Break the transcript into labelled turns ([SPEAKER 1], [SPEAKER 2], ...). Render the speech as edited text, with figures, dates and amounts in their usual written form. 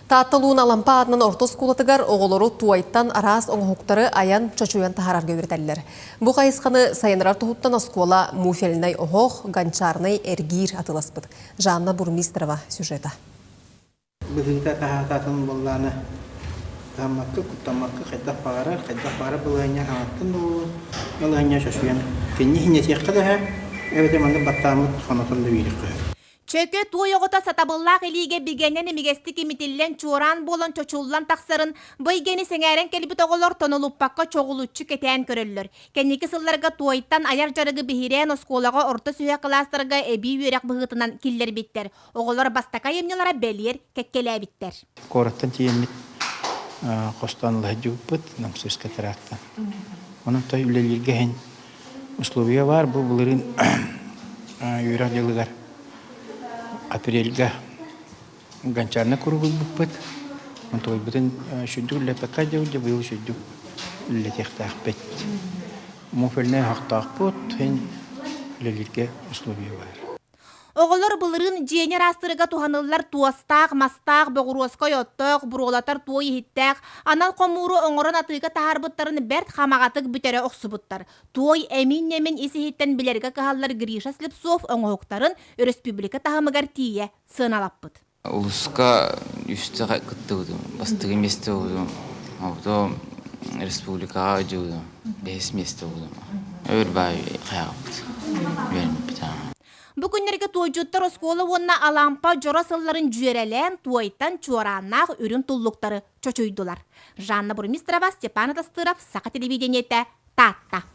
[SPEAKER 1] Таатталуун алампа адынан ортос кулатыгар оголору туайттан арас оңхуктары аян чочуян тахарарга үретеллер. Бу кайысқаны сайынрар тухуттан оскола муфелнай охох, ганчарнай эргир атыласпыт. Жанна Бурмистрова сюжета.
[SPEAKER 2] Быгыта тахататын болланы тамакка кутамакка кайдак бара булайня хаттын ду булайня чочуян кенни секкада эбете манда баттамыт ханатын да бирик.
[SPEAKER 3] Чөкө туойоғыта сатабыллақ илиге бігенен емегесті кемітілен чууран болын чочуллан тақсырын бұйгені сеңәрен келбіт оғылар тонылуппаққа чоғылучы кетен көрілілер. Кәнекі сылларға туойттан аяр жарығы бігерен осколаға орта сүйе қыластырға әбей үйрек бұғытынан киллер биттер. Оғылар бастақа емнелара бәлер кәккелі биттер.
[SPEAKER 2] Кораттан тиеммит қостанлығы жүгіппіт, намсыз кәтірақтан. Оның той үлелерге условия бар, бұл бұлырын үйрек жылығар. Апрельга ганчарна кургул буппет. Он той бутен шуду ле пакадо де бил шуду ле техтах пет. Муфелне хактах пот хен лелирге условия бар.
[SPEAKER 3] Оғылар бұлырын жеңер астырыға туханылар туастақ, мастақ, бұғыруасқа йоттық, бұролатар туой хиттәқ, анал қомуру оңырын атыға тахарбыттарын бәрт хамағатық бүтері оқсыбыттар. Туой әмин-немен есі хиттен білерге кахалар Гриша Слепцов оңғоқтарын республика тахамығар тие сыналаппыт.
[SPEAKER 4] Улуска үсті қықты ұдым, бастығы месті ұдым, ауды республикаға ұдым, бәс месті ұдым. Өрбай қаяғаппыт, верміп бітамын.
[SPEAKER 3] Бүгінлерге туйжуттар осколы онна алампа жора сылларын жүйерелен туайттан чуараннақ үрін тұллықтары чочойдулар. Жанна Бурмистрова, Степан Атастыров, Сақа телевидениеті, Татта.